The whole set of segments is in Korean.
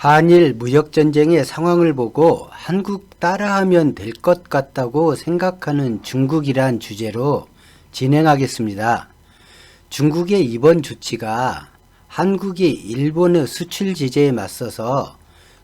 한일 무역전쟁의 상황을 보고 한국 따라하면 될 것 같다고 생각하는 중국이란 주제로 진행하겠습니다. 중국의 이번 조치가 한국이 일본의 수출 제재에 맞서서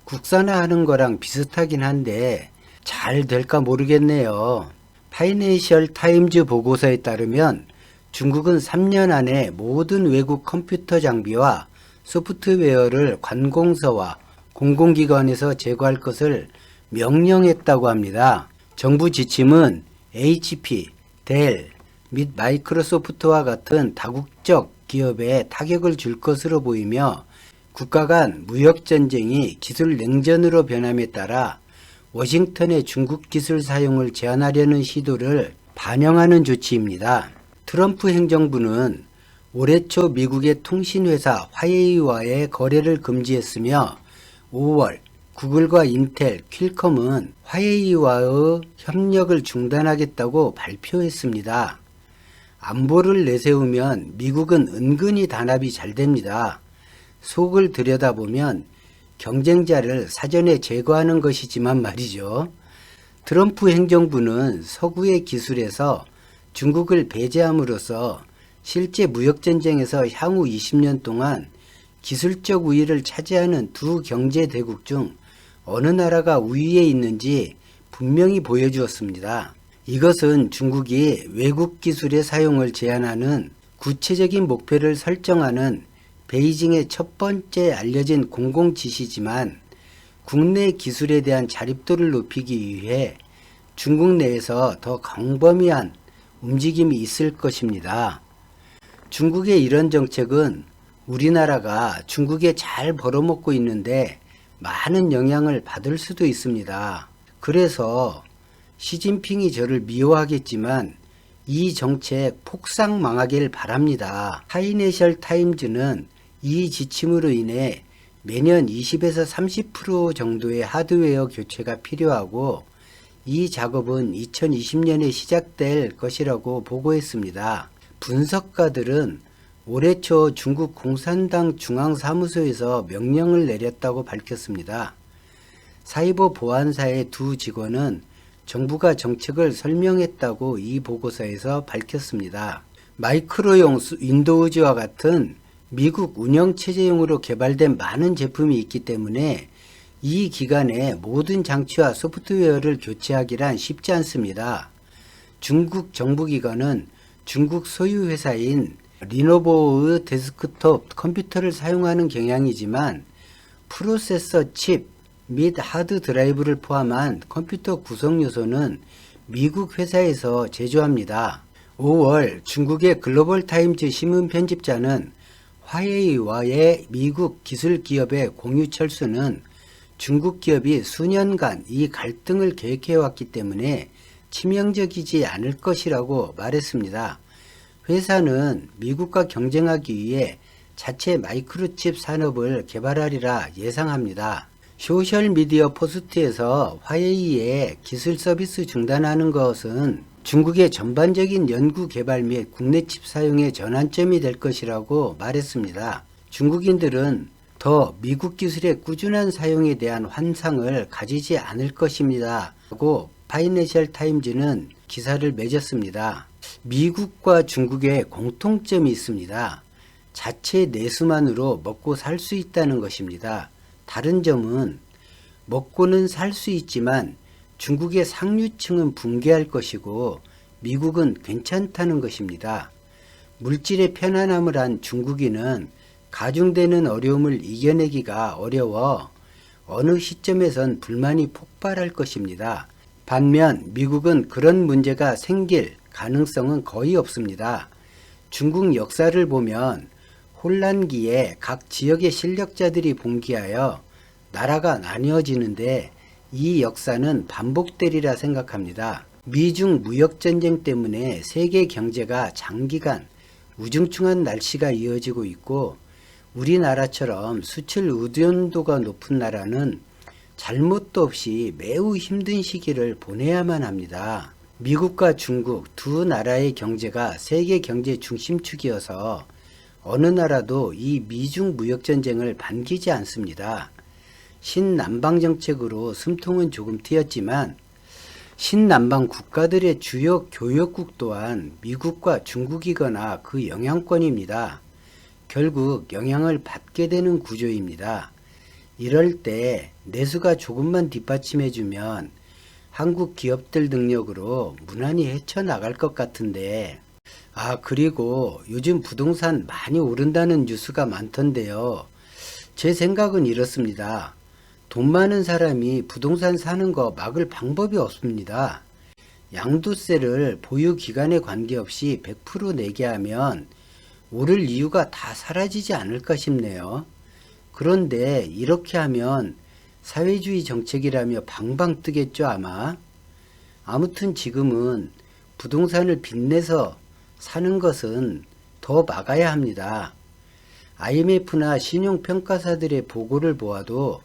국산화하는 거랑 비슷하긴 한데 잘 될까 모르겠네요. 파이낸셜 타임즈 보고서에 따르면 중국은 3년 안에 모든 외국 컴퓨터 장비와 소프트웨어를 관공서와 공공기관에서 제거할 것을 명령했다고 합니다. 정부 지침은 HP, 델 및 마이크로소프트와 같은 다국적 기업에 타격을 줄 것으로 보이며 국가 간 무역전쟁이 기술 냉전으로 변함에 따라 워싱턴의 중국 기술 사용을 제한하려는 시도를 반영하는 조치입니다. 트럼프 행정부는 올해 초 미국의 통신회사 화웨이와의 거래를 금지했으며 5월 구글과 인텔, 퀄컴은 화웨이와의 협력을 중단하겠다고 발표했습니다. 안보를 내세우면 미국은 은근히 단합이 잘 됩니다. 속을 들여다보면 경쟁자를 사전에 제거하는 것이지만 말이죠. 트럼프 행정부는 서구의 기술에서 중국을 배제함으로써 실제 무역전쟁에서 향후 20년 동안 기술적 우위를 차지하는 두 경제 대국 중 어느 나라가 우위에 있는지 분명히 보여주었습니다. 이것은 중국이 외국 기술의 사용을 제한하는 구체적인 목표를 설정하는 베이징의 첫 번째 알려진 공공지시지만 국내 기술에 대한 자립도를 높이기 위해 중국 내에서 더 광범위한 움직임이 있을 것입니다. 중국의 이런 정책은 우리나라가 중국에 잘 벌어먹고 있는데 많은 영향을 받을 수도 있습니다. 그래서 시진핑이 저를 미워하겠지만 이 정책 폭삭 망하길 바랍니다. 파이낸셜 타임즈는 이 지침으로 인해 매년 20에서 30% 정도의 하드웨어 교체가 필요하고 이 작업은 2020년에 시작될 것이라고 보고했습니다. 분석가들은 올해 초 중국 공산당 중앙사무소에서 명령을 내렸다고 밝혔습니다. 사이버 보안사의 두 직원은 정부가 정책을 설명했다고 이 보고서에서 밝혔습니다. 마이크로용 윈도우즈와 같은 미국 운영체제용으로 개발된 많은 제품이 있기 때문에 이 기간에 모든 장치와 소프트웨어를 교체하기란 쉽지 않습니다. 중국 정부기관은 중국 소유 회사인 리노보의 데스크톱 컴퓨터를 사용하는 경향이지만 프로세서 칩 및 하드 드라이브를 포함한 컴퓨터 구성 요소는 미국 회사에서 제조합니다. 5월 중국의 글로벌 타임즈 신문 편집자는 화웨이와의 미국 기술 기업의 공유 철수는 중국 기업이 수년간 이 갈등을 계획해왔기 때문에 치명적이지 않을 것이라고 말했습니다. 회사는 미국과 경쟁하기 위해 자체 마이크로칩 산업을 개발하리라 예상합니다. 소셜미디어 포스트에서 화웨이의 기술 서비스 중단하는 것은 중국의 전반적인 연구 개발 및 국내 칩 사용의 전환점이 될 것이라고 말했습니다. 중국인들은 더 미국 기술의 꾸준한 사용에 대한 환상을 가지지 않을 것입니다. 라고 파이낸셜 타임즈는 기사를 맺었습니다. 미국과 중국의 공통점이 있습니다. 자체 내수만으로 먹고 살 수 있다는 것입니다. 다른 점은 먹고는 살 수 있지만 중국의 상류층은 붕괴할 것이고 미국은 괜찮다는 것입니다. 물질의 편안함을 한 중국인은 가중되는 어려움을 이겨내기가 어려워 어느 시점에선 불만이 폭발할 것입니다. 반면 미국은 그런 문제가 생길 가능성은 거의 없습니다. 중국 역사를 보면 혼란기에 각 지역의 실력자들이 봉기하여 나라가 나뉘어지는데 이 역사는 반복되리라 생각합니다. 미중 무역전쟁 때문에 세계 경제가 장기간 우중충한 날씨가 이어지고 있고 우리나라처럼 수출 의존도가 높은 나라는 잘못도 없이 매우 힘든 시기를 보내야만 합니다. 미국과 중국 두 나라의 경제가 세계 경제 중심축이어서 어느 나라도 이 미중 무역전쟁을 반기지 않습니다. 신남방 정책으로 숨통은 조금 트였지만 신남방 국가들의 주요 교역국 또한 미국과 중국이거나 그 영향권입니다. 결국 영향을 받게 되는 구조입니다. 이럴 때 내수가 조금만 뒷받침해주면 한국 기업들 능력으로 무난히 헤쳐나갈 것 같은데, 그리고 요즘 부동산 많이 오른다는 뉴스가 많던데요. 제 생각은 이렇습니다. 돈 많은 사람이 부동산 사는 거 막을 방법이 없습니다. 양도세를 보유 기간에 관계없이 100% 내게 하면 오를 이유가 다 사라지지 않을까 싶네요. 그런데 이렇게 하면 사회주의 정책이라며 방방 뜨겠죠, 아마. 아무튼 지금은 부동산을 빚내서 사는 것은 더 막아야 합니다. IMF나 신용평가사들의 보고를 보아도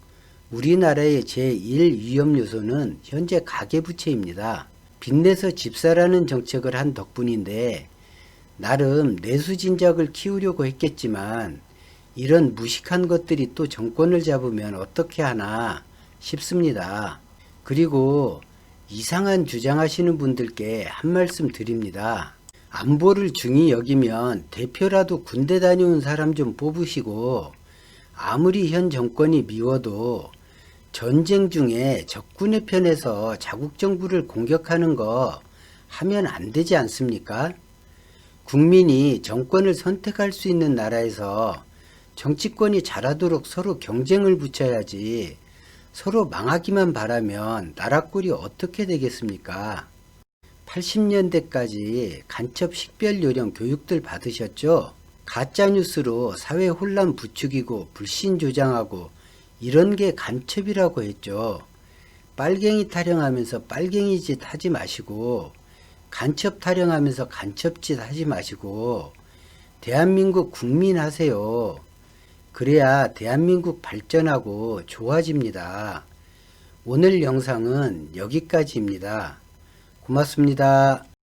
우리나라의 제1 위험 요소는 현재 가계부채입니다. 빚내서 집사라는 정책을 한 덕분인데 나름 내수진작을 키우려고 했겠지만 이런 무식한 것들이 또 정권을 잡으면 어떻게 하나 싶습니다. 그리고 이상한 주장하시는 분들께 한 말씀 드립니다. 안보를 중히 여기면 대표라도 군대 다녀온 사람 좀 뽑으시고, 아무리 현 정권이 미워도 전쟁 중에 적군의 편에서 자국 정부를 공격하는 거 하면 안 되지 않습니까? 국민이 정권을 선택할 수 있는 나라에서 정치권이 잘하도록 서로 경쟁을 붙여야지, 서로 망하기만 바라면 나라 꼴이 어떻게 되겠습니까? 80년대까지 간첩 식별 요령 교육들 받으셨죠? 가짜뉴스로 사회 혼란 부추기고 불신 조장하고 이런 게 간첩이라고 했죠. 빨갱이 타령하면서 빨갱이 짓 하지 마시고, 간첩 타령하면서 간첩 짓 하지 마시고 대한민국 국민 하세요. 그래야 대한민국 발전하고 좋아집니다. 오늘 영상은 여기까지입니다. 고맙습니다.